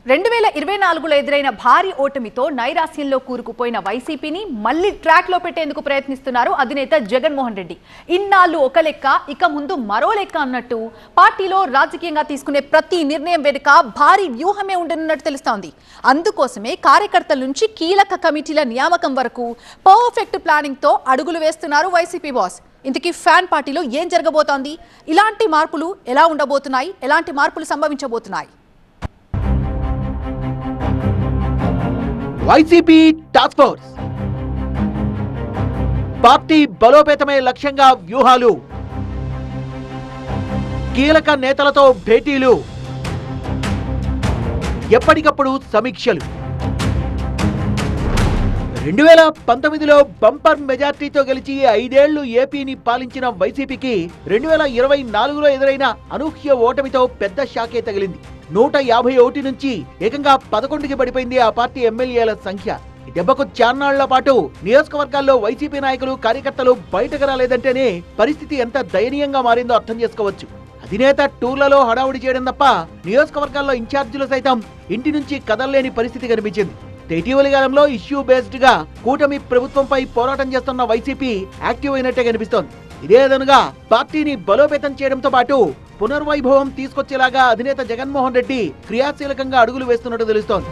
2024లో ఎదురైన భారీ ఓటమితో నైరాస్యంలో కూరుకుపోయిన వైసీపీని మళ్లీ ట్రాక్ లో పెట్టేందుకు ప్రయత్నిస్తున్నారు అధినేత జగన్మోహన్ రెడ్డి. ఇన్నాళ్ళు ఒక లెక్క, ఇక ముందు మరో లెక్క అన్నట్టు పార్టీలో రాజకీయంగా తీసుకునే ప్రతి నిర్ణయం వెనుక భారీ వ్యూహమే ఉండనున్నట్టు తెలుస్తోంది. అందుకోసమే కార్యకర్తల నుంచి కీలక కమిటీల నియామకం వరకు పర్ఫెక్ట్ ప్లానింగ్ తో అడుగులు వేస్తున్నారు వైసీపీ బాస్. ఇంతకీ ఫ్యాన్ పార్టీలో ఏం జరగబోతోంది? ఇలాంటి మార్పులు ఎలా ఉండబోతున్నాయి? ఎలాంటి మార్పులు సంభవించబోతున్నాయి? వైసీపీ టాస్క్ ఫోర్స్ పార్టీ బలోపేతమే లక్ష్యంగా వ్యూహాలు, కీలక నేతలతో భేటీలు, ఎప్పటికప్పుడు సమీక్షలు. 2019లో బంపర్ మెజార్టీతో గెలిచి 5 ఏళ్లు ఏపీని పాలించిన వైసీపీకి 2024లో ఎదురైన అనూహ్య ఓటమితో పెద్ద షాకే తగిలింది. 151 నుంచి ఏకంగా 11కి పడిపోయింది ఆ పార్టీ ఎమ్మెల్యేల సంఖ్య. ఈ దెబ్బకు చాన్నాళ్ల పాటు నియోజకవర్గాల్లో వైసీపీ నాయకులు, కార్యకర్తలు బయటకు రాలేదంటేనే పరిస్థితి ఎంత దయనీయంగా మారిందో అర్థం చేసుకోవచ్చు. అధినేత టూర్లలో హడావుడి చేయడం తప్ప నియోజకవర్గాల్లో ఇన్ఛార్జీలు సైతం ఇంటి నుంచి కదలలేని పరిస్థితి కనిపించింది. ఇటీవలి కాలంలో ఇష్యూ బేస్డ్ గా కూటమి ప్రభుత్వంపై పోరాటం చేస్తున్న వైసీపీ యాక్టివ్ అయినట్టే కనిపిస్తోంది. ఇదేదనుగా పార్టీని బలోపేతం చేయడంతో పాటు పునర్వైభవం తీసుకొచ్చేలాగా అధినేత జగన్మోహన్ రెడ్డి క్రియాశీలకంగా అడుగులు వేస్తున్నట్టు తెలుస్తోంది.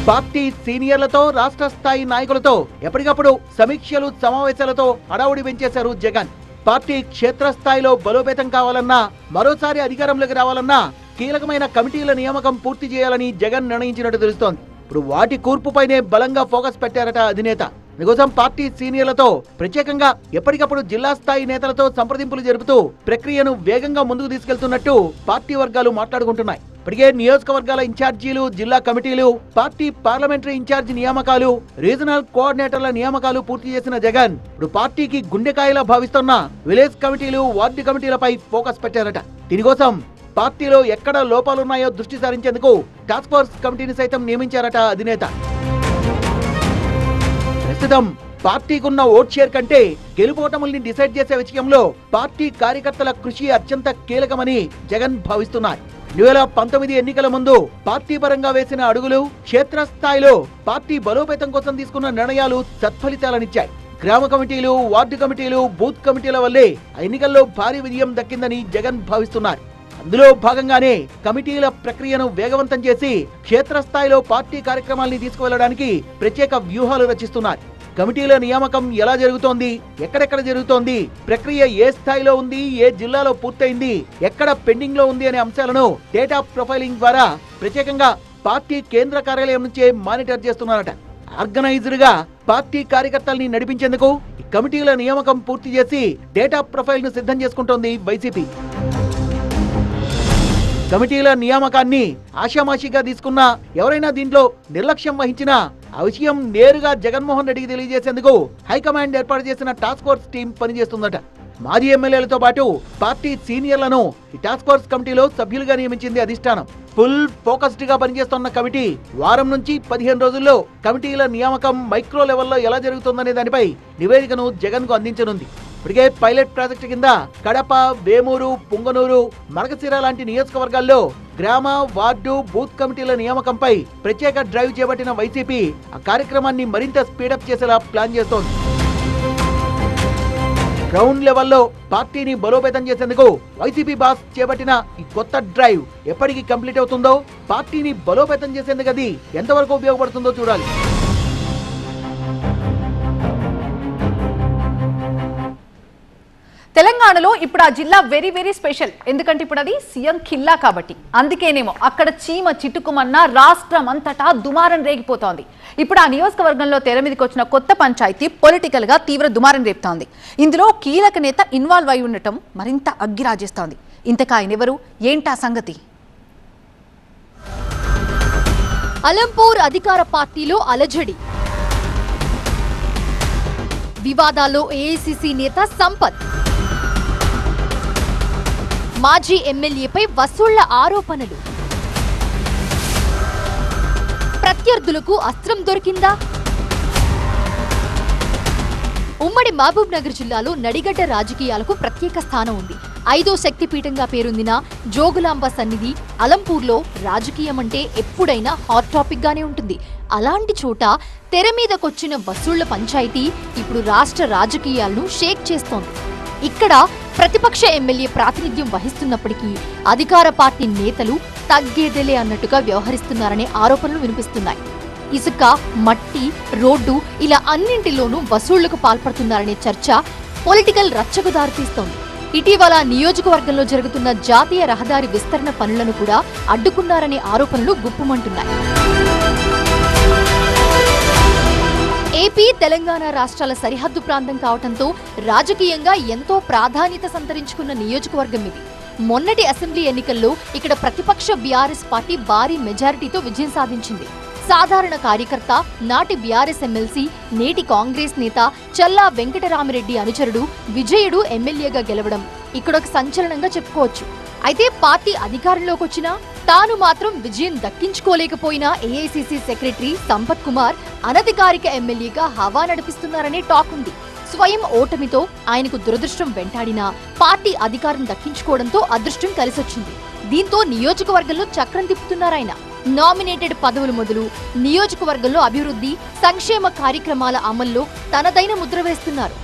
పార్టీ సీనియర్లతో, రాష్ట్ర స్థాయి నాయకులతో ఎప్పటికప్పుడు సమీక్షలు, సమావేశాలతో హడావుడి పెంచేశారు జగన్. పార్టీ క్షేత్రస్థాయిలో బలోపేతం కావాలన్నా, మరోసారి అధికారంలోకి రావాలన్నా కీలకమైన కమిటీల నియామకం పూర్తి చేయాలని జగన్ నిర్ణయించినట్టు తెలుస్తోంది. ఇప్పుడు వాటి కూర్పుపైనే బలంగా ఫోకస్ పెట్టారట అధినేత. అందుకోసం పార్టీ సీనియర్లతో ప్రత్యేకంగా ఎప్పటికప్పుడు జిల్లా స్థాయి నేతలతో సంప్రదింపులు జరుపుతూ ప్రక్రియను వేగంగా ముందుకు తీసుకెళ్తున్నట్టు పార్టీ వర్గాలు మాట్లాడుకుంటున్నాయి. ఇప్పటికే నియోజకవర్గాల ఇన్ఛార్జీలు, జిల్లా కమిటీలు, పార్టీ పార్లమెంటరీ ఇన్ఛార్జి నియామకాలు, రీజనల్ కోఆర్డినేటర్ల నియామకాలు పూర్తి చేసిన జగన్ ఇప్పుడు పార్టీకి గుండెకాయలా భావిస్తున్న విలేజ్ కమిటీలు, వార్డు కమిటీలపై ఫోకస్ పెట్టారట. దీనికోసం పార్టీలో ఎక్కడ లోపాలున్నాయో దృష్టి సారించేందుకు టాస్క్ ఫోర్స్ కమిటీని సైతం నియమించారట అధినేత. ప్రస్తుతం పార్టీకున్న ఓట్ షేర్ కంటే గెలుపోటముల్ని డిసైడ్ చేసే విషయంలో పార్టీ కార్యకర్తల కృషి అత్యంత కీలకమని జగన్ భావిస్తున్నారు. 2019 ఎన్నికల ముందు పార్టీ పరంగా వేసిన అడుగులు, క్షేత్రస్థాయిలో పార్టీ బలోపేతం కోసం తీసుకున్న నిర్ణయాలు సత్ఫలితాలనిచ్చాయి. గ్రామ కమిటీలు, వార్డు కమిటీలు, బూత్ కమిటీల వల్లే ఆ ఎన్నికల్లో భారీ విజయం దక్కిందని జగన్ భావిస్తున్నారు. అందులో భాగంగానే కమిటీల ప్రక్రియను వేగవంతం చేసి క్షేత్రస్థాయిలో పార్టీ కార్యక్రమాల్ని తీసుకువెళ్లడానికి ప్రత్యేక వ్యూహాలు రచిస్తున్నారు. కమిటీల నియామకం ఎలా జరుగుతోంది, ఎక్కడెక్కడ జరుగుతోంది, ప్రక్రియ ఏ స్థాయిలో ఉంది, ఏ జిల్లాలో పూర్తయింది, ఎక్కడ పెండింగ్ లో ఉంది అనే అంశాలను డేటా ప్రొఫైలింగ్ ద్వారా ప్రత్యేకంగా పార్టీ కేంద్ర కార్యాలయం నుంచే మానిటర్ చేస్తున్నారట. ఆర్గనైజ్డ్ గా పార్టీ కార్యకర్తల్ని నడిపించేందుకు ఈ కమిటీల నియామకం పూర్తి చేసి డేటా ప్రొఫైల్ ను సిద్ధం చేసుకుంటోంది వైసీపీ. కమిటీల నియామకాన్ని ఆషామాషిగా తీసుకున్నా, ఎవరైనా దీంట్లో నిర్లక్ష్యం వహించినా ఆ విషయం నేరుగా జగన్మోహన్ రెడ్డికి తెలియజేసేందుకు హైకమాండ్ ఏర్పాటు చేసిన టాస్క్ ఫోర్స్ టీం పనిచేస్తుందట. మాజీ ఎమ్మెల్యేలతో పాటు పార్టీ సీనియర్లను ఈ టాస్క్ ఫోర్స్ కమిటీలో సభ్యులుగా నియమించింది అధిష్టానం. ఫుల్ ఫోకస్డ్ గా పనిచేస్తున్న కమిటీ వారం నుంచి 15 రోజుల్లో కమిటీల నియామకం మైక్రో లెవెల్లో ఎలా జరుగుతుందనే దానిపై నివేదికను జగన్ కు అందించనుంది. ఇప్పటికే పైలట్ ప్రాజెక్టు కింద కడప, వేమూరు, పుంగనూరు, మరకశిర లాంటి నియోజకవర్గాల్లో గ్రామ, వార్డు, బూత్ కమిటీల నియామకంపై ప్రత్యేక డ్రైవ్ చేపట్టిన వైసీపీ ఆ కార్యక్రమాన్ని మరింత స్పీడప్ చేసేలా ప్లాన్ చేస్తోంది. గ్రౌండ్ లెవెల్లో పార్టీని బలోపేతం చేసేందుకు వైసీపీ బాస్ చేపట్టిన ఈ కొత్త డ్రైవ్ ఎప్పటికి కంప్లీట్ అవుతుందో, పార్టీని బలోపేతం చేసేందుకు అది ఎంతవరకు ఉపయోగపడుతుందో చూడాలి. తెలంగాణలో ఇప్పుడు ఆ జిల్లా వెరీ వెరీ స్పెషల్. ఎందుకంటే ఇప్పుడు అది సీఎం ఖిల్లా కాబట్టి. అందుకేనేమో అక్కడ చీమ చిటుకుమన్న రాష్ట్రం అంతటా దుమారం రేగిపోతోంది. ఇప్పుడు ఆ నియోజకవర్గంలో తెర మీదకి వచ్చిన కొత్త పంచాయతీ పొలిటికల్ గా తీవ్ర దుమారం రేపుతోంది. ఇందులో కీలక నేత ఇన్వాల్వ్ అయి ఉండటం మరింత అగ్గిరాజేస్తోంది. ఇంతకా ఆయనెవరు, ఏంటా సంగతి? అలంపూర్ అధికార పార్టీలో అలజడి, వివాదాల్లో ఏఐసిసి నేత సంపత్, మాజీ ఎమ్మెల్యేపై వసూళ్ల ఆరోపణలు, ప్రత్యర్థులకు అస్త్రం దొరికిందా? ఉమ్మడి మహబూబ్ నగర్ జిల్లాలో నడిగడ్డ రాజకీయాలకు ప్రత్యేక స్థానం ఉంది. ఐదో శక్తిపీఠంగా పేరొందిన జోగులాంబ సన్నిధి అలంపూర్లో రాజకీయం అంటే ఎప్పుడైనా హాట్ టాపిక్ గానే ఉంటుంది. అలాంటి చోట తెర మీదకొచ్చిన వసూళ్ల పంచాయతీ ఇప్పుడు రాష్ట్ర రాజకీయాలను షేక్ చేస్తోంది. ఇక్కడ ప్రతిపక్ష ఎమ్మెల్యే ప్రాతినిధ్యం వహిస్తున్నప్పటికీ అధికార పార్టీ నేతలు తగ్గేదేలే అన్నట్టుగా వ్యవహరిస్తున్నారనే ఆరోపణలు వినిపిస్తున్నాయి. ఇసుక, మట్టి, రోడ్డు ఇలా అన్నింటిలోనూ వసూళ్లకు పాల్పడుతున్నారనే చర్చ పొలిటికల్ రచ్చకు దారితీస్తోంది. ఇటీవల నియోజకవర్గంలో జరుగుతున్న జాతీయ రహదారి విస్తరణ పనులను కూడా అడ్డుకున్నారనే ఆరోపణలు గుప్పుమంటున్నాయి. ఏపీ, తెలంగాణ రాష్ట్రాల సరిహద్దు ప్రాంతం కావడంతో రాజకీయంగా ఎంతో ప్రాధాన్యత సంతరించుకున్న నియోజకవర్గం ఇది. మొన్నటి అసెంబ్లీ ఎన్నికల్లో ఇక్కడ ప్రతిపక్ష బీఆర్ఎస్ పార్టీ భారీ మెజారిటీతో విజయం సాధించింది. సాధారణ కార్యకర్త, నాటి బీఆర్ఎస్ ఎమ్మెల్సీ, నేటి కాంగ్రెస్ నేత చల్లా వెంకటరామిరెడ్డి అనుచరుడు విజయుడు ఎమ్మెల్యేగా గెలవడం ఇక్కడొక సంచలనంగా చెప్పుకోవచ్చు. అయితే పార్టీ అధికారంలోకి వచ్చినా తాను మాత్రం విజయం దక్కించుకోలేకపోయిన ఏఐసీసీ సెక్రటరీ సంపత్ కుమార్ అనధికారిక ఎమ్మెల్యేగా హవా నడిపిస్తున్నారనే టాక్ ఉంది. స్వయం ఓటమితో ఆయనకు దురదృష్టం వెంటాడినా పార్టీ అధికారం దక్కించుకోవడంతో అదృష్టం కలిసొచ్చింది. దీంతో నియోజకవర్గంలో చక్రం తిప్పుతున్నారాయన. నామినేటెడ్ పదవులు మొదలు నియోజకవర్గంలో అభివృద్ధి, సంక్షేమ కార్యక్రమాల అమల్లో తనదైన ముద్ర వేస్తున్నారు.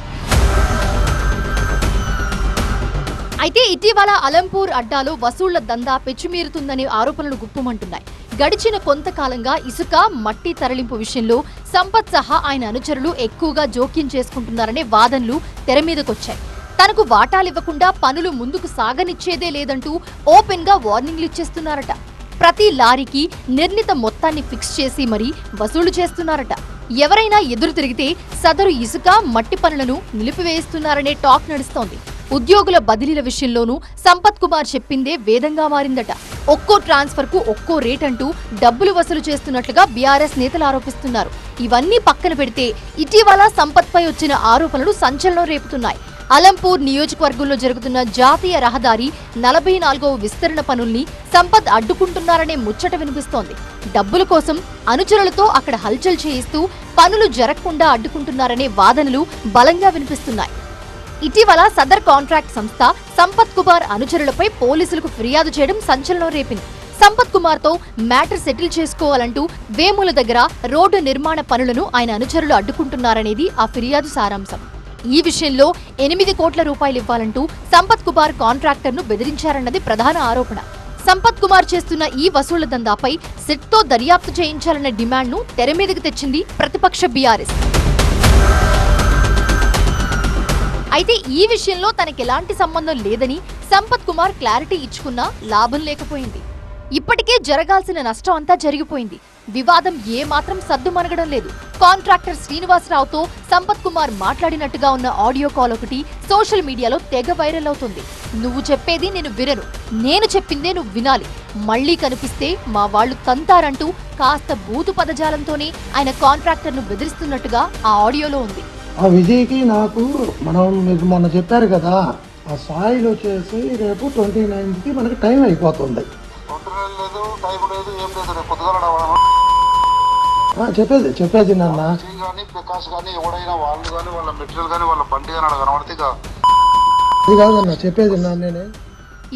అయితే ఇటీవల అలంపూర్ అడ్డాలో వసూళ్ల దందా పెచ్చుమీరుతుందనే ఆరోపణలు గుప్పుమంటున్నాయి. గడిచిన కొంతకాలంగా ఇసుక, మట్టి తరలింపు విషయంలో సంపత్ సహా ఆయన అనుచరులు ఎక్కువగా జోక్యం చేసుకుంటున్నారనే వాదనలు తెరమీదకొచ్చాయి. తనకు వాటాలివ్వకుండా పనులు ముందుకు సాగనిచ్చేదే లేదంటూ ఓపెన్ గా వార్నింగ్లు ఇచ్చేస్తున్నారట. ప్రతి లారీకి నిర్ణీత మొత్తాన్ని ఫిక్స్ చేసి మరీ వసూలు చేస్తున్నారట. ఎవరైనా ఎదురు తిరిగితే సదరు ఇసుక, మట్టి పనులను నిలిపివేస్తున్నారనే టాక్ నడుస్తోంది. ఉద్యోగుల బదిలీల విషయంలోనూ సంపత్ కుమార్ చెప్పిందే వేదంగా మారిందట. ఒక్కో ట్రాన్స్ఫర్ కు ఒక్కో రేట్ అంటూ డబ్బులు వసూలు చేస్తున్నట్లుగా బీఆర్ఎస్ నేతలు ఆరోపిస్తున్నారు. ఇవన్నీ పక్కన పెడితే ఇటీవల సంపత్ పై వచ్చిన ఆరోపణలు సంచలనం రేపుతున్నాయి. అలంపూర్ నియోజకవర్గంలో జరుగుతున్న జాతీయ రహదారి 44వ విస్తరణ పనుల్ని సంపత్ అడ్డుకుంటున్నారనే ముచ్చట వినిపిస్తోంది. డబ్బుల కోసం అనుచరులతో అక్కడ హల్చల్ చేయిస్తూ పనులు జరగకుండా అడ్డుకుంటున్నారనే వాదనలు బలంగా వినిపిస్తున్నాయి. ఇటీవల సదర్ కాంట్రాక్ట్ సంస్థ సంపత్ కుమార్ అనుచరులపై పోలీసులకు ఫిర్యాదు చేయడం సంచలనం రేపింది. సంపత్ కుమార్ తో మ్యాటర్ సెటిల్ చేసుకోవాలంటూ వేముల దగ్గర రోడ్డు నిర్మాణ పనులను ఆయన అనుచరులు అడ్డుకుంటున్నారనేది ఆ ఫిర్యాదు సారాంశం. ఈ విషయంలో 8 కోట్ల రూపాయలు ఇవ్వాలంటూ సంపత్ కుమార్ కాంట్రాక్టర్ను బెదిరించారన్నది ప్రధాన ఆరోపణ. సంపత్ కుమార్ చేస్తున్న ఈ వసూళ్ల దందాపై సిట్తో దర్యాప్తు చేయించాలన్న డిమాండ్ను తెరమీదకు తెచ్చింది ప్రతిపక్ష బీఆర్ఎస్. అయితే ఈ విషయంలో తనకెలాంటి సంబంధం లేదని సంపత్ కుమార్ క్లారిటీ ఇచ్చుకున్నా లాభం లేకపోయింది. ఇప్పటికే జరగాల్సిన నష్టం అంతా జరిగిపోయింది. వివాదం ఏమాత్రం సద్దుమణగడం లేదు. కాంట్రాక్టర్ శ్రీనివాసరావుతో సంపత్ కుమార్ మాట్లాడినట్టుగా ఉన్న ఆడియో కాల్ ఒకటి సోషల్ మీడియాలో తెగ వైరల్ అవుతుంది. నువ్వు చెప్పేది నేను వినను, నేను చెప్పిందే నువ్వు వినాలి, మళ్లీ కనిపిస్తే మా వాళ్లు తంతారంటూ కాస్త బూతు పదజాలంతోనే ఆయన కాంట్రాక్టర్ను బెదిరిస్తున్నట్టుగా ఆ ఆడియోలో ఉంది. ఆ విజయ్కి నాకు మీరు మొన్న చెప్పారు కదా, ఆ సాయిల్ వచ్చేసి రేపు 29కి మనకి టైం అయిపోతుంది. చెప్పేది నాన్న అది కాదన్న చెప్పేది నేనే.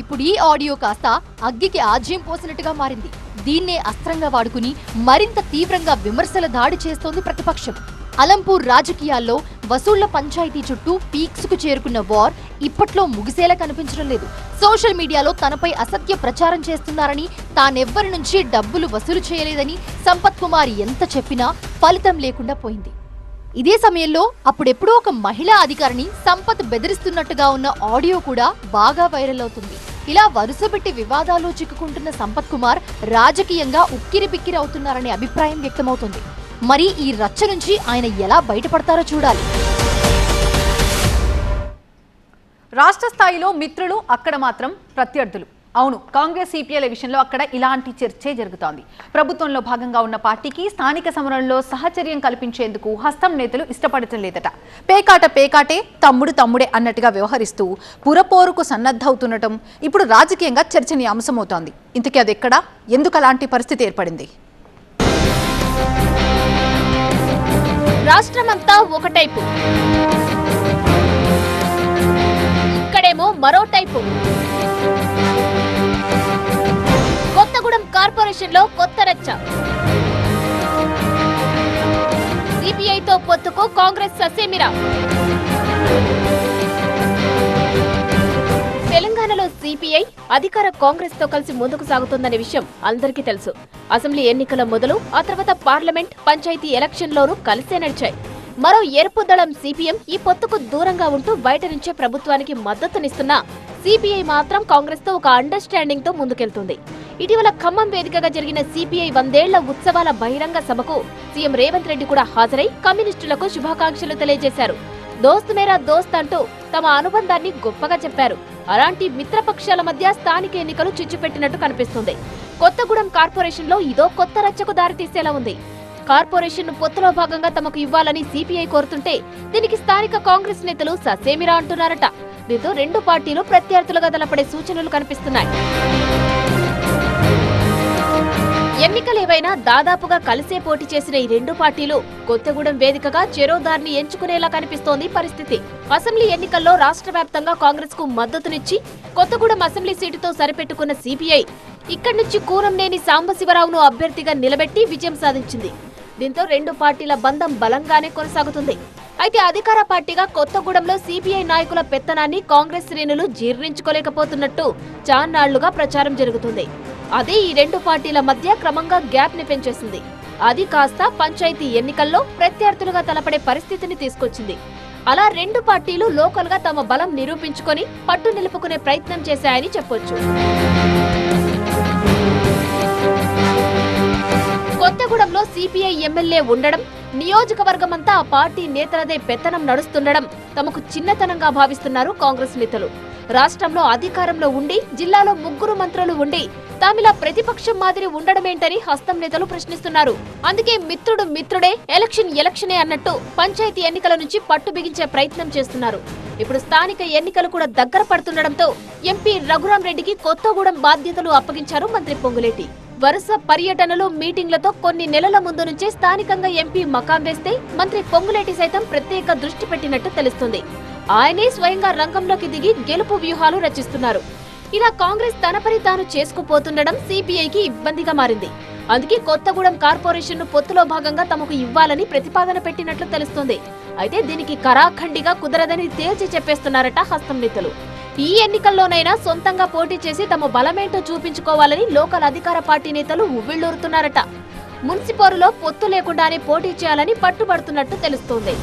ఇప్పుడు ఈ ఆడియో కాస్త అగ్గికి ఆజ్యం పోసినట్టుగా మారింది. దీన్నే అస్త్రంగా వాడుకుని మరింత తీవ్రంగా విమర్శల దాడి చేస్తోంది ప్రతిపక్షం. అలంపూర్ రాజకీయాల్లో వసూళ్ల పంచాయతీ చుట్టూ పీక్స్కు చేరుకున్న వార్ ఇప్పట్లో ముగిసేలా కనిపించడం లేదు. సోషల్ మీడియాలో తనపై అసత్య ప్రచారం చేస్తున్నారని, తానెవ్వరి నుంచి డబ్బులు వసూలు చేయలేదని సంపత్ కుమార్ ఎంత చెప్పినా ఫలితం లేకుండా పోయింది. ఇదే సమయంలో అప్పుడెప్పుడో ఒక మహిళా అధికారిని సంపత్ బెదిరిస్తున్నట్టుగా ఉన్న ఆడియో కూడా బాగా వైరల్ అవుతుంది. ఇలా వరుసపెట్టి వివాదాల్లో చిక్కుకుంటున్న సంపత్ కుమార్ రాజకీయంగా ఉక్కిరిబిక్కిరి అవుతున్నారనే అభిప్రాయం వ్యక్తమవుతుంది. మరి ఈ రచ్చ నుంచి ఆయన ఎలా బయటపడతారో చూడాలి. రాష్ట్ర స్థాయిలో మిత్రులు, అక్కడ మాత్రం ప్రత్యర్థులు. అవును, కాంగ్రెస్ సిపిఐల విషయంలో అక్కడ ఇలాంటి చర్చే జరుగుతోంది. ప్రభుత్వంలో భాగంగా ఉన్న పార్టీకి స్థానిక సమరంలో సహచర్యం కల్పించేందుకు హస్తం నేతలు ఇష్టపడటం లేదట. పేకాటే తమ్ముడు తమ్ముడే అన్నట్టుగా వ్యవహరిస్తూ పురపోరుకు సన్నద్ధవుతుండటం ఇప్పుడు రాజకీయంగా చర్చనీయాంశమవుతోంది. ఇంతకీ అది ఎక్కడా, ఎందుకు అలాంటి పరిస్థితి ఏర్పడింది? రాష్ట్రమంతా ఒకటైపు, ఇక్కడేమో మరో టైపు. కొత్తగూడెం కార్పొరేషన్ లో కొత్త రచ్చ. సిపిఐతో పొత్తుకు కాంగ్రెస్ ససేమిరా. తెలంగాణలో సిపిఐ అధికార కాంగ్రెస్ తో కలిసి ముందుకు సాగుతుందనే విషయం అందరికీ తెలుసు. అసెంబ్లీ ఎన్నికల మొదలు ఆ తర్వాత పార్లమెంట్, పంచాయతీ ఎలక్షన్లోనూ కలిసే నడిచాయి. మరో ఎరుపు దళం సిపిఎం ఈ పొత్తుకు దూరంగా ఉంటూ బయట నుంచే ప్రభుత్వానికి మద్దతునిస్తున్నా సిపిఐ మాత్రం కాంగ్రెస్ తో ఒక అండర్స్టాండింగ్ తో ముందుకెళ్తుంది. ఇటీవల ఖమ్మం వేదికగా జరిగిన సిపిఐ 100ఏళ్ల ఉత్సవాల బహిరంగ సభకు సీఎం రేవంత్ రెడ్డి కూడా హాజరై కమ్యూనిస్టులకు శుభాకాంక్షలు తెలియజేశారు. దోస్త్ మేరా దోస్త్ అంటూ తమ అనుబంధాన్ని గొప్పగా చెప్పారు. అలాంటి మిత్రపక్షాల మధ్య స్థానిక ఎన్నికలు చిచ్చుపెట్టినట్టు కనిపిస్తుంది. కొత్తగూడెం కార్పొరేషన్ లో ఇదో కొత్త రచ్చకు దారితీసేలా ఉంది. కార్పొరేషన్ పొత్తులో భాగంగా తమకు ఇవ్వాలని సిపిఐ కోరుతుంటే దీనికి స్థానిక కాంగ్రెస్ నేతలు ససేమిరా అంటున్నారట. దీంతో రెండు పార్టీలు ప్రత్యర్థులుగా తలపడే సూచనలు కనిపిస్తున్నాయి. ఎన్నికలేవైనా దాదాపుగా కలిసే పోటీ చేసిన ఈ రెండు పార్టీలు కొత్తగూడెం వేదికగా చెరోదారిని ఎంచుకునేలా కనిపిస్తోంది పరిస్థితి. అసెంబ్లీ ఎన్నికల్లో రాష్ట్ర వ్యాప్తంగా కాంగ్రెస్ కు మద్దతునిచ్చి కొత్తగూడెం అసెంబ్లీ సీటుతో సరిపెట్టుకున్న సిపిఐ ఇక్కడి నుంచి కూరంనేని సాంబశివరావును అభ్యర్థిగా నిలబెట్టి విజయం సాధించింది. దీంతో రెండు పార్టీల బంధం బలంగానే కొనసాగుతుంది. అయితే అధికార పార్టీగా కొత్తగూడెంలో సిపిఐ నాయకుల పెత్తనాన్ని కాంగ్రెస్ శ్రేణులు జీర్ణించుకోలేకపోతున్నట్టు చాన్నాళ్లుగా ప్రచారం జరుగుతుంది. అదే ఈ రెండు పార్టీల మధ్య క్రమంగా గ్యాప్ ని పెంచేసింది. అది కాస్త పంచాయతీ ఎన్నికల్లో ప్రత్యర్థులుగా తలపడే పరిస్థితిని తీసుకొచ్చింది. అలా రెండు పార్టీలు లోకల్ గా తమ బలం నిరూపించుకొని పట్టు నిలుపుకునే ప్రయత్నం చేశాయని చెప్పొచ్చు. కొత్తగూడెంలో సిపిఐ ఎమ్మెల్యే ఉండడం, నియోజకవర్గమంతా ఆ పార్టీ నేతలదే పెత్తనం నడుస్తుండడం తమకు చిన్నతనంగా భావిస్తున్నారు కాంగ్రెస్ నేతలు. రాష్ట్రంలో అధికారంలో ఉండి జిల్లాలో 3 మంత్రులు ఉండి తామిలా ప్రతిపక్షం మాదిరి ఉండడమేంటని హస్తం నేతలు ప్రశ్నిస్తున్నారు. అందుకే మిత్రుడు మిత్రుడే, ఎలక్షనే అన్నట్టు పంచాయతీ ఎన్నికల నుంచి పట్టు బిగించే ప్రయత్నం చేస్తున్నారు. ఇప్పుడు స్థానిక ఎన్నికలు కూడా దగ్గర పడుతుండటంతో ఎంపీ రఘురాం రెడ్డికి కొత్తగూడెం బాధ్యతలు అప్పగించారు మంత్రి పొంగులేటి. వరుస పర్యటనలు, మీటింగ్లతో కొన్ని నెలల ముందు నుంచే స్థానికంగా ఎంపీ మకాం వేస్తే మంత్రి పొంగులేటి సైతం ప్రత్యేక దృష్టి పెట్టినట్టు తెలుస్తుంది. ఆయనే స్వయంగా రంగంలోకి దిగి గెలుపు వ్యూహాలు రచిస్తున్నారు. ఇలా కాంగ్రెస్ తన పని తాను చేసుకుపోతుండడం సిపిఐకి ఇబ్బందిగా మారింది. అందుకే కొత్తగూడెం కార్పొరేషన్ ను పొత్తులో భాగంగా తమకు ఇవ్వాలని ప్రతిపాదన పెట్టినట్లు తెలుస్తోంది. అయితే దీనికి కరాఖండిగా కుదరదని తేల్చి చెప్పేస్తున్నారట హస్తం నేతలు. ఈ ఎన్నికల్లోనైనా సొంతంగా పోటీ చేసి తమ బలమేంటో చూపించుకోవాలని లోకల్ అధికార పార్టీ నేతలు ఉవ్విళ్లూరుతున్నారట. మున్సిపరులో పొత్తు లేకుండానే పోటీ చేయాలని పట్టుబడుతున్నట్టు తెలుస్తోంది.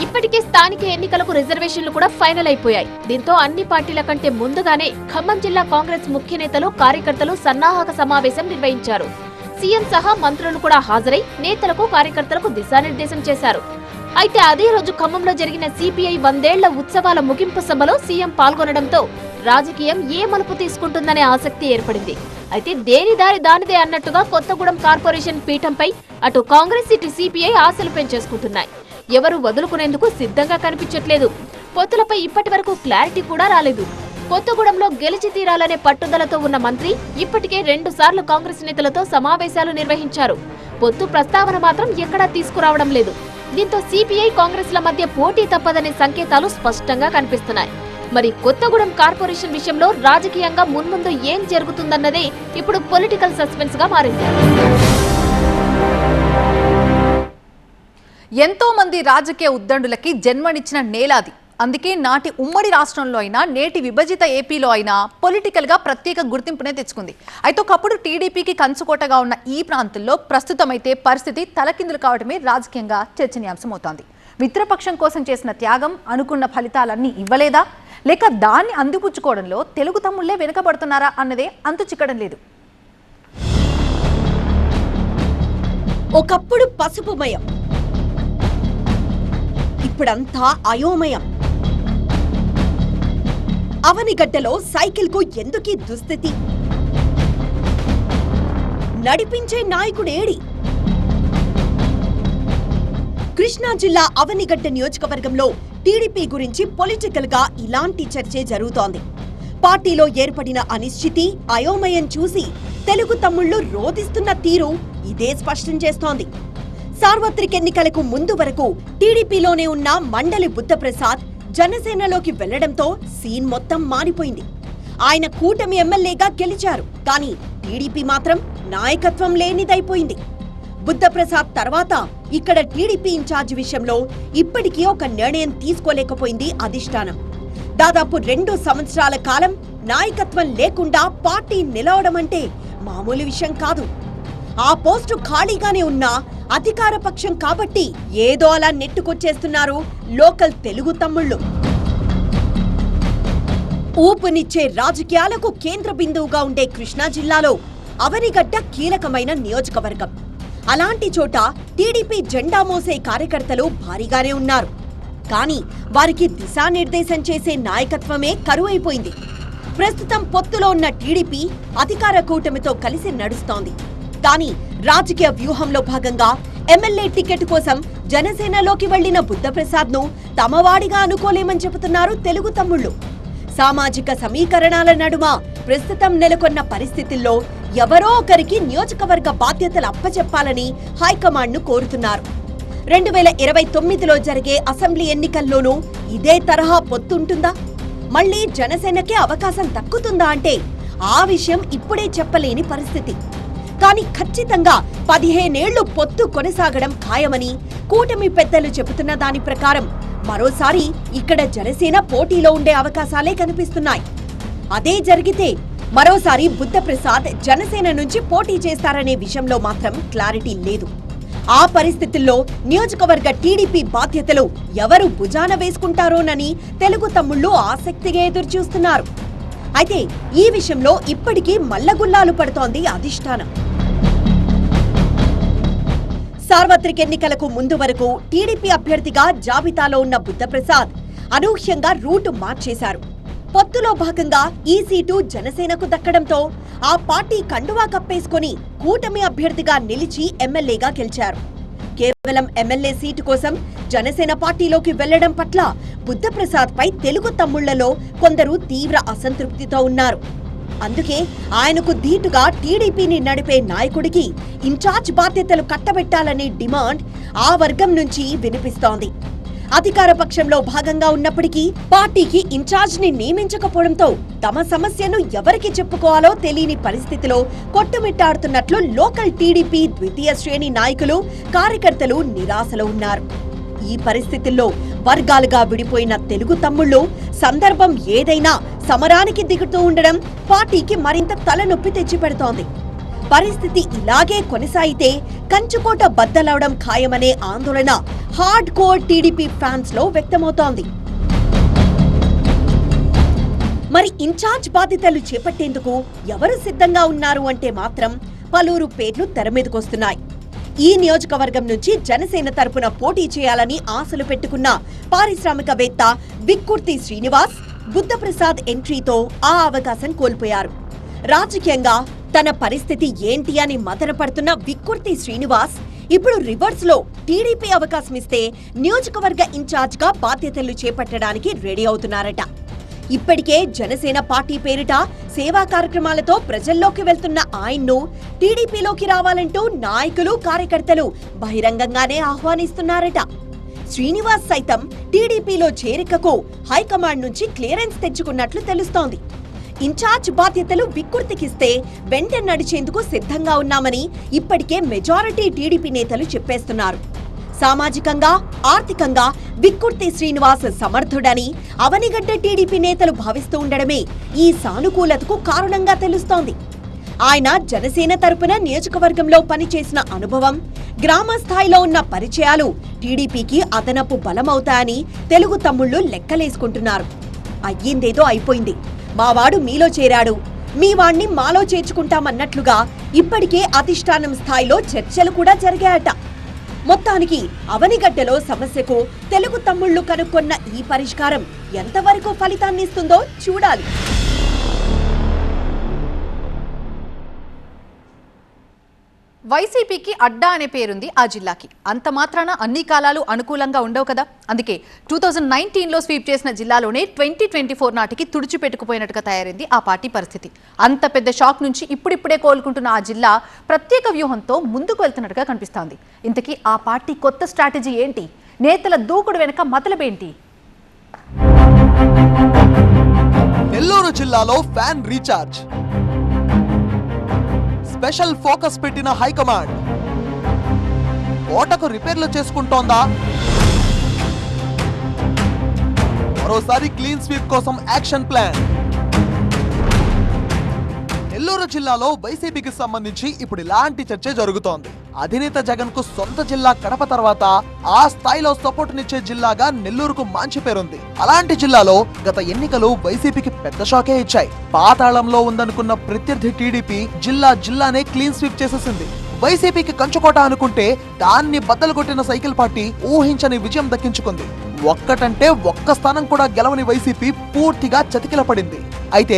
ఇప్పటికే స్థానిక ఎన్నికలకు రిజర్వేషన్లు కూడా ఫైనల్ అయిపోయాయి. దీంతో అన్ని పార్టీల కంటే ముందుగానే ఖమ్మం జిల్లా కాంగ్రెస్ ముఖ్య నేతలు, కార్యకర్తలు సన్నాహక సమావేశం నిర్వహించారు. సీఎం సహా మంత్రులు కూడా హాజరై నేతలకు, కార్యకర్తలకు దిశానిర్దేశం చేశారు. అయితే అదే రోజు ఖమ్మంలో జరిగిన సిపిఐ 100ఏళ్ల ఉత్సవాల ముగింపు సభలో సీఎం పాల్గొనడంతో రాజకీయం ఏ మలుపు తీసుకుంటుందనే ఆసక్తి ఏర్పడింది. అయితే దేని దారి దానిదే అన్నట్టుగా కొత్తగూడెం కార్పొరేషన్ పీఠంపై అటు కాంగ్రెస్, ఇటు సిపిఐ ఆశలు పెంచేసుకుంటున్నాయి. ఎవరు వదులుకునేందుకు సిద్ధంగా కనిపించట్లేదు. పొత్తులపై ఇప్పటి వరకు క్లారిటీ కూడా రాలేదు. కొత్తగూడెంలో గెలిచి తీరాలనే పట్టుదలతో ఉన్న మంత్రి ఇప్పటికే 2 సార్లు కాంగ్రెస్ నేతలతో సమావేశాలు నిర్వహించారు. పొత్తు ప్రస్తావన మాత్రం ఎక్కడా తీసుకురావడం లేదు. దీంతో సిపిఐ, కాంగ్రెస్ల మధ్య పోటీ తప్పదనే సంకేతాలు స్పష్టంగా కనిపిస్తున్నాయి. మరి కొత్తగూడెం కార్పొరేషన్ విషయంలో రాజకీయంగా మున్ముందు ఏం జరుగుతుందన్నదే ఇప్పుడు పొలిటికల్ సస్పెన్స్ గా మారింది. ఎంతో మంది రాజకీయ ఉద్దండులకి జన్మనిచ్చిన నేలాది. అందుకే నాటి ఉమ్మడి రాష్ట్రంలో అయినా, నేటి విభజిత ఏపీలో అయినా పొలిటికల్ గా ప్రత్యేక గుర్తింపునే తెచ్చుకుంది. అయితే ఒకప్పుడు టీడీపీకి కంచుకోటగా ఉన్న ఈ ప్రాంతంలో ప్రస్తుతమైతే పరిస్థితి తలకిందులు కావడమే రాజకీయంగా చర్చనీయాంశమవుతోంది. మిత్రపక్షం కోసం చేసిన త్యాగం అనుకున్న ఫలితాలన్నీ ఇవ్వలేదా, లేక దాన్ని అందిపుచ్చుకోవడంలో తెలుగు తమ్ముళ్లే వెనుకబడుతున్నారా అన్నదే అంతు చిక్కడం లేదు. ఒకప్పుడు పసుపుమయం, ఇప్పుడంతా అయోమయం. అవనిగడ్డలో సైకిల్ కు ఎందుకీ దుస్థితి? నడిపించే నాయకుడేడి? కృష్ణా జిల్లా అవనిగడ్డ నియోజకవర్గంలో టీడీపీ గురించి పొలిటికల్ గా ఇలాంటి చర్చే జరుగుతోంది. పార్టీలో ఏర్పడిన అనిశ్చితి, అయోమయం చూసి తెలుగు తమ్ముళ్లు రోదిస్తున్న తీరు ఇదే స్పష్టం చేస్తోంది. సార్వత్రిక ఎన్నికలకు ముందు వరకు టీడీపీలోనే ఉన్న మండలి బుద్ధప్రసాద్ జనసేనలోకి వెళ్లడంతో సీన్ మొత్తం మారిపోయింది. ఆయన కూటమి ఎమ్మెల్యేగా గెలిచారు. కానీ టీడీపీ మాత్రం నాయకత్వం లేనిదైపోయింది. బుద్ధప్రసాద్ తర్వాత ఇక్కడ టీడీపీ ఇన్ఛార్జ్ విషయంలో ఇప్పటికీ ఒక నిర్ణయం తీసుకోలేకపోయింది అధిష్టానం. దాదాపు 2 సంవత్సరాల కాలం నాయకత్వం లేకుండా పార్టీ నిలవడం అంటే మామూలు విషయం కాదు. ఆ పోస్టు ఖాళీగానే ఉన్నా అధికార పక్షం కాబట్టి ఏదో అలా నెట్టుకొచ్చేస్తున్నారు లోకల్ తెలుగు తమ్ముళ్ళు. ఊపునిచ్చే రాజకీయాలకు కేంద్ర బిందువుగా ఉండే కృష్ణా జిల్లాలో అవనిగడ్డ కీలకమైన నియోజకవర్గం. అలాంటి చోట టీడీపీ జెండా మోసే కార్యకర్తలు భారీగానే ఉన్నారు. కానీ వారికి దిశానిర్దేశం చేసే నాయకత్వమే కరువైపోయింది. ప్రస్తుతం పొత్తులో ఉన్న టీడీపీ అధికార కూటమితో కలిసి నడుస్తోంది. కానీ రాజకీయ వ్యూహంలో భాగంగా ఎమ్మెల్యే టికెట్ కోసం జనసేనలోకి వెళ్లిన బుద్ధప్రసాద్ను తమవాడిగా అనుకోలేమని చెబుతున్నారు తెలుగు తమ్ముళ్లు. సామాజిక సమీకరణాల నడుమ ప్రస్తుతం నెలకొన్న పరిస్థితుల్లో ఎవరో ఒకరికి నియోజకవర్గ బాధ్యతలు అప్పచెప్పాలని హైకమాండ్ను కోరుతున్నారు. 2029లో జరిగే అసెంబ్లీ ఎన్నికల్లోనూ ఇదే తరహా పొత్తుంటుందా? మళ్లీ జనసేనకే అవకాశం దక్కుతుందా అంటే ఆ విషయం ఇప్పుడే చెప్పలేని పరిస్థితి. కానీ ఖచ్చితంగా 15 ఏళ్లు పొత్తు కొనసాగడం ఖాయమని కూటమి పెద్దలు చెబుతున్న దాని ప్రకారం మరోసారి ఇక్కడ జనసేన పోటీలో ఉండే అవకాశాలే కనిపిస్తున్నాయి. అదే జరిగితే మరోసారి బుద్ధప్రసాద్ జనసేన నుంచి పోటీ చేస్తారనే విషయంలో మాత్రం క్లారిటీ లేదు. ఆ పరిస్థితుల్లో నియోజకవర్గ టీడీపీ బాధ్యతలు ఎవరు భుజాన వేసుకుంటారోనని తెలుగు తమ్ముళ్లు ఆసక్తిగా ఎదురుచూస్తున్నారు. అయితే ఈ విషయంలో ఇప్పటికీ మల్లగుల్లాలు పడుతోంది అధిష్టానం. సార్వత్రిక ఎన్నికలకు ముందు వరకు టీడీపీ అభ్యర్థిగా జాబితాలో ఉన్న బుద్ధప్రసాద్ అనూహ్యంగా రూటు మార్చేశారు. పొత్తులో భాగంగా ఈ సీటు జనసేనకు దక్కడంతో ఆ పార్టీ కండువా కప్పేసుకుని కూటమి అభ్యర్థిగా నిలిచి ఎమ్మెల్యేగా గెలిచారు. కేవలం ఎమ్మెల్యే సీటు కోసం జనసేన పార్టీలోకి వెళ్లడం పట్ల బుద్ధప్రసాద్ పై తెలుగు తమ్ముళ్లలో కొందరు తీవ్ర అసంతృప్తితో ఉన్నారు. అందుకే ఆయనకు ధీటుగా టీడీపీని నడిపే నాయకుడికి ఇన్ఛార్జ్ బాధ్యతలు కట్టబెట్టాలనే డిమాండ్ ఆ వర్గం నుంచి వినిపిస్తోంది. అధికార పక్షంలో భాగంగా ఉన్నప్పటికీ పార్టీకి ఇన్ఛార్జ్ ని నియమించకపోవడంతో తమ సమస్యను ఎవరికి చెప్పుకోవాలో తెలియని పరిస్థితిలో కొట్టుమిట్టాడుతున్నట్లు లోకల్ టీడీపీ ద్వితీయ శ్రేణి నాయకులు, కార్యకర్తలు నిరాశలో ఉన్నారు. ఈ పరిస్థితుల్లో వర్గాలుగా విడిపోయిన తెలుగు తమ్ముళ్లు సందర్భం ఏదైనా సమరానికి దిగుతూ ఉండడం పార్టీకి మరింత తలనొప్పి తెచ్చిపెడుతోంది. పరిస్థితి ఇలాగే కొనసాగితే కంచుకోట బద్దలవడం ఖాయమనే ఆందోళన హార్డ్ కోర్ టీడీపీ ఫ్యాన్స్ లో వ్యక్తమవుతోంది. మరి ఇన్ఛార్జ్ బాధ్యతలు చేపట్టేందుకు ఎవరు సిద్ధంగా ఉన్నారు అంటే మాత్రం పలువురు పేర్లు తెరమీదకొస్తున్నాయి. ఈ నియోజకవర్గం నుంచి జనసేన తరపున పోటీ చేయాలని ఆశలు పెట్టుకున్న పారిశ్రామికవేత్త విక్కుర్తి శ్రీనివాస్ బుద్ధప్రసాద్ ఎంట్రీతో ఆ అవకాశం కోల్పోయారు. రాజకీయంగా తన పరిస్థితి ఏంటి అని మదనపడుతున్న విక్కుర్తి శ్రీనివాస్ ఇప్పుడు రివర్స్ లో టీడీపీ అవకాశం ఇస్తే నియోజకవర్గ ఇన్ఛార్జ్ గా బాధ్యతలు చేపట్టడానికి రెడీ అవుతున్నారట. ఇప్పటికే జనసేన పార్టీ పేరిట సేవా కార్యక్రమాలతో ప్రజల్లోకి వెళ్తున్న ఆయన్ను టీడీపీలోకి రావాలంటూ నాయకులు, కార్యకర్తలు బహిరంగంగానే ఆహ్వానిస్తున్నారట. శ్రీనివాస్ సైతం టీడీపీలో చేరికకు హైకమాండ్ నుంచి క్లియరెన్స్ తెచ్చుకున్నట్లు తెలుస్తోంది. ఇన్ఛార్జ్ బాధ్యతలు విక్కుర్తికిస్తే వెంట నడిచేందుకు సిద్ధంగా ఉన్నామని ఇప్పటికే మెజారిటీ టీడీపీ నేతలు చెప్పేస్తున్నారు. సామాజికంగా, ఆర్థికంగా విక్కుర్తి శ్రీనివాస్ సమర్థుడని అవనిగడ్డ టీడీపీ నేతలు భావిస్తూ ఉండడమే ఈ సానుకూలతకు కారణంగా తెలుస్తోంది. ఆయన జనసేన తరపున నియోజకవర్గంలో పనిచేసిన అనుభవం, గ్రామ స్థాయిలో ఉన్న పరిచయాలు టీడీపీకి అదనపు బలమవుతాయని తెలుగు తమ్ముళ్లు లెక్కలేసుకుంటున్నారు. అయ్యిందేదో అయిపోయింది, మావాడు మీలో చేరాడు, మీ వాణ్ణి మాలో చేర్చుకుంటామన్నట్లుగా ఇప్పటికే అధిష్టానం స్థాయిలో చర్చలు కూడా జరిగాయట. మొత్తానికి అవనిగడ్డలో సమస్యకు తెలుగు తమ్ముళ్లు కనుక్కున్న ఈ పరిష్కారం ఎంతవరకు ఫలితాన్నిస్తుందో చూడాలి. వైసీపీకి అడ్డా అనే పేరుంది ఆ జిల్లాకి. అంత మాత్రాన అన్ని కాలాలు అనుకూలంగా ఉండవు కదా. అందుకే 2019లో స్వీప్ చేసిన జిల్లాలోనే 2024 నాటికి తుడిచిపెట్టుకుపోయినట్టుగా తయారైంది ఆ పార్టీ పరిస్థితి. అంత పెద్ద షాక్ నుంచి ఇప్పుడిప్పుడే కోలుకుంటున్న ఆ జిల్లా ప్రత్యేక వ్యూహంతో ముందుకు వెళ్తున్నట్టుగా కనిపిస్తోంది. ఇంతకీ ఆ పార్టీ కొత్త స్ట్రాటజీ ఏంటి? నేతల దూకుడు వెనక మతలబేంటి? నెల్లూరు జిల్లాలో ఫ్యాన్ రీఛార్జ్, స్పెషల్ ఫోకస్ పెట్టిన హైకమాండ్ ఓటకు రిపేర్లు చేసుకుంటోందా? మరోసారి క్లీన్ స్వీప్ కోసం యాక్షన్ ప్లాన్. నెల్లూరు జిల్లాలో వైసీపీకి సంబంధించి ఇప్పుడు ఇలాంటి చర్చ జరుగుతోంది. అధినేత జగన్ కు సొంత జిల్లా కడప తర్వాత ఆ స్థాయిలో సపోర్టునిచ్చే జిల్లాగా నెల్లూరుకు మంచి పేరుంది. అలాంటి జిల్లాలో గత ఎన్నికలు వైసీపీకి పెద్ద షాకే ఇచ్చాయి. పాతాళంలో ఉందనుకున్న ప్రత్యర్థి టీడీపీ జిల్లానే క్లీన్ స్వీప్ చేసేసింది. వైసీపీకి కంచుకోట అనుకుంటే దాన్ని బద్దలు కొట్టిన సైకిల్ పార్టీ ఊహించని విజయం దక్కించుకుంది. ఒక్కటంటే ఒక్క స్థానం కూడా గెలవని వైసీపీ పూర్తిగా చతికిల పడింది. అయితే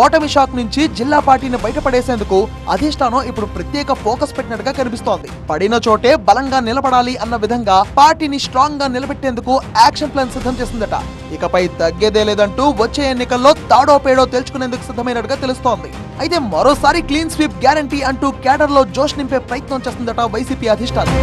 ఓటమి షాక్ నుంచి జిల్లా పార్టీని బయటపడేసేందుకు అధిష్టానం ఇప్పుడు ప్రత్యేక ఫోకస్ పెట్టినట్టుగా కనిపిస్తోంది. పడిన చోటే బలంగా నిలబడాలి అన్న విధంగా పార్టీని స్ట్రాంగ్ గా నిలబెట్టేందుకు యాక్షన్ ప్లాన్ సిద్ధం చేసిందట. ఇకపై తగ్గేదే లేదంటూ వచ్చే ఎన్నికల్లో తాడో పేడో తేల్చుకునేందుకు సిద్ధమైనట్టుగా తెలుస్తోంది. అయితే మరోసారి క్లీన్ స్వీప్ గ్యారంటీ అంటూ క్యాడర్ లో జోష్ నింపే ప్రయత్నం చేస్తుందట వైసీపీ అధిష్టానం.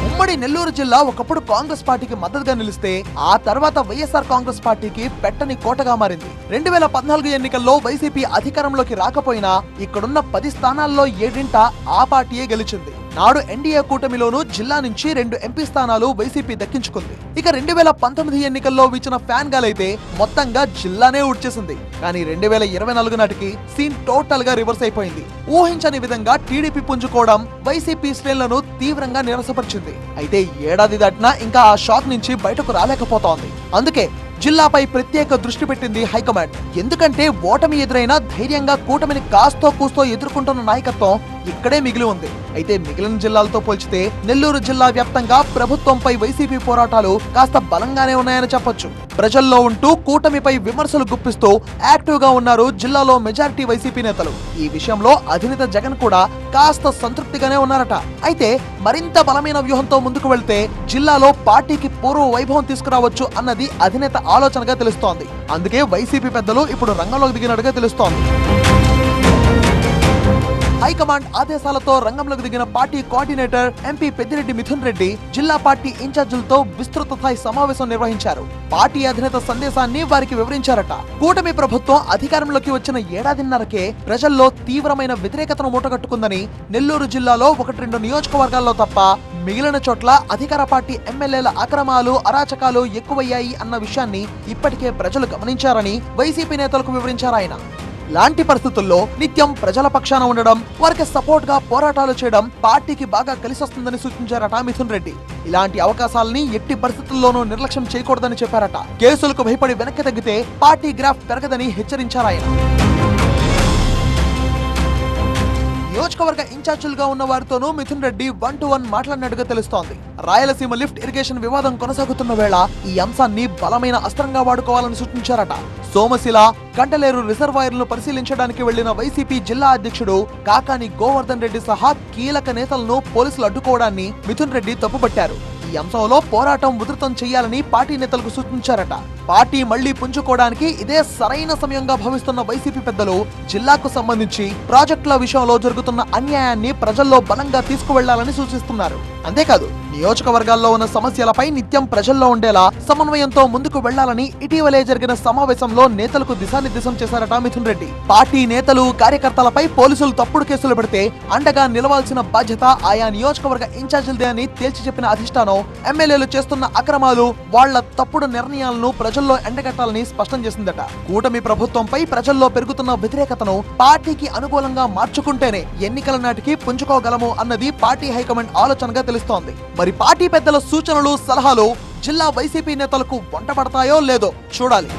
ఉమ్మడి నెల్లూరు జిల్లా ఒకప్పుడు కాంగ్రెస్ పార్టీకి మద్దతుగా నిలిస్తే ఆ తర్వాత వైఎస్ఆర్ కాంగ్రెస్ పార్టీకి పెట్టని కోటగా మారింది. 2014 ఎన్నికల్లో వైసీపీ అధికారంలోకి రాకపోయినా ఇక్కడున్న 10 స్థానాల్లో 7 ఆ పార్టీయే గెలిచింది. నాడు ఎన్డీఏ కూటమిలోనూ జిల్లా నుంచి 2 ఎంపీ స్థానాలు వైసీపీ దక్కించుకుంది. ఇక 2019 ఎన్నికల్లో వీచిన ఫ్యాన్ గాలైతే మొత్తంగా జిల్లానే ఊడ్చేసింది. కానీ 2024 నాటికి సీన్ టోటల్ గా రివర్స్ అయిపోయింది. ఊహించని విధంగా టీడీపీ పుంజుకోవడం వైసీపీ శ్రేణులను తీవ్రంగా నిరసపరిచింది. అయితే ఏడాది దాటినా ఇంకా ఆ షాక్ నుంచి బయటకు రాలేకపోతోంది. అందుకే జిల్లాపై ప్రత్యేక దృష్టి పెట్టింది హైకమాండ్. ఎందుకంటే ఓటమి ఎదురైనా ధైర్యంగా కూటమిని కాస్తో కూస్తో ఎదుర్కొంటున్న నాయకత్వం ఇక్కడే మిగిలి ఉంది. అయితే మిగిలిన జిల్లాలతో పోల్చితే నెల్లూరు జిల్లా వ్యాప్తంగా ప్రభుత్వంపై వైసీపీ పోరాటాలు కాస్త బలంగానే ఉన్నాయని చెప్పొచ్చు. ప్రజల్లో ఉంటూ కూటమిపై విమర్శలు గుప్పిస్తూ యాక్టివ్ గా ఉన్నారు జిల్లాలో మెజారిటీ వైసీపీ నేతలు. ఈ విషయంలో అధినేత జగన్ కూడా కాస్త సంతృప్తిగానే ఉన్నారట. అయితే మరింత బలమైన వ్యూహంతో ముందుకు వెళ్తే జిల్లాలో పార్టీకి పూర్వ వైభవం తీసుకురావచ్చు అన్నది అధినేత ఆలోచనగా తెలుస్తోంది. అందుకే వైసీపీ పెద్దలు ఇప్పుడు రంగంలోకి దిగినట్టుగా తెలుస్తోంది. హైకమాండ్ ఆదేశాలతో రంగంలోకి దిగిన party coordinator MP Peddireddy Mithun Reddy జిల్లా పార్టీ ఇన్ఛార్జీలతో విస్తృత స్థాయి సమావేశం నిర్వహించారు. పార్టీ అధినేత సందేశాన్ని వారికి వివరించారట. కూటమి ప్రభుత్వం అధికారంలోకి వచ్చిన ఏడాదిన్నరకే ప్రజల్లో తీవ్రమైన వ్యతిరేకతను మూటగట్టుకుందని, నెల్లూరు జిల్లాలో 1-2 నియోజకవర్గాల్లో తప్ప మిగిలిన చోట్ల అధికార పార్టీ ఎమ్మెల్యేల అక్రమాలు అరాచకాలు ఎక్కువయ్యాయి అన్న విషయాన్ని ఇప్పటికే ప్రజలు గమనించారని వైసీపీ నేతలకు వివరించారు ఆయన. లాంటి పరిస్థితుల్లో నిత్యం ప్రజల పక్షాన ఉండడం, వారికి సపోర్ట్ గా పోరాటాలు చేయడం పార్టీకి బాగా కలిసొస్తుందని సూచించారట మిథున్ రెడ్డి. ఇలాంటి అవకాశాలని ఎట్టి పరిస్థితుల్లోనూ నిర్లక్ష్యం చేయకూడదని చెప్పారట. కేసులకు భయపడి వెనక్కి తగ్గితే పార్టీ గ్రాఫ్ పెరగదని హెచ్చరించారాయన. నియోజకవర్గ ఇన్ఛార్జీలుగా ఉన్న వారితోనూ మిథున్ రెడ్డి 1-to-1 మాట్లాడినట్టుగా తెలుస్తోంది. రాయలసీమ లిఫ్ట్ ఇరిగేషన్ వివాదం కొనసాగుతున్న వేళ ఈ అంశాన్ని బలమైన అస్త్రంగా వాడుకోవాలని సూచించారట. సోమశిల, కంటలేరు రిజర్వాయర్లను పరిశీలించడానికి వెళ్లిన వైసీపీ జిల్లా అధ్యక్షుడు కాకాని గోవర్ధన్ రెడ్డి సహా కీలక నేతలను పోలీసులు అడ్డుకోవడాన్ని మిథున్ రెడ్డి తప్పుపట్టారు. ఈ అంశంలో పోరాటం ఉధృతం చేయాలని పార్టీ నేతలకు సూచించారట. పార్టీ మళ్లీ పుంజుకోవడానికి ఇదే సరైన సమయంగా భావిస్తున్న వైసీపీ పెద్దలు జిల్లాకు సంబంధించి ప్రాజెక్టుల విషయంలో జరుగుతున్న అన్యాయాన్ని ప్రజల్లో బలంగా తీసుకువెళ్లాలని సూచిస్తున్నారు. అంతేకాదు నియోజకవర్గాల్లో ఉన్న సమస్యలపై నిత్యం ప్రజల్లో ఉండేలా సమన్వయంతో ముందుకు వెళ్లాలని ఇటీవలే జరిగిన సమావేశంలో నేతలకు దిశానిర్దేశం చేశారట మిథున్ రెడ్డి. పార్టీ నేతలు కార్యకర్తలపై పోలీసులు తప్పుడు కేసులు పెడితే అండగా నిలవాల్సిన బాధ్యత ఆయా నియోజకవర్గ ఇన్ఛార్జీలదే అని తేల్చి చెప్పిన అధిష్టానం ఎమ్మెల్యేలు చేస్తున్న అక్రమాలు, వాళ్ల తప్పుడు నిర్ణయాలను ప్రజల్లో ఎండగట్టాలని స్పష్టం చేసిందట. కూటమి ప్రభుత్వంపై ప్రజల్లో పెరుగుతున్న వ్యతిరేకతను పార్టీకి అనుకూలంగా మార్చుకుంటేనే ఎన్నికల నాటికి పుంజుకోగలము అన్నది పార్టీ హైకమాండ్ ఆలోచనగా తెలుస్తోంది. మరి పార్టీ పెద్దల సూచనలు, సలహాలు జిల్లా వైసీపీ నేతలకు వంట పడతాయో లేదో చూడాలి.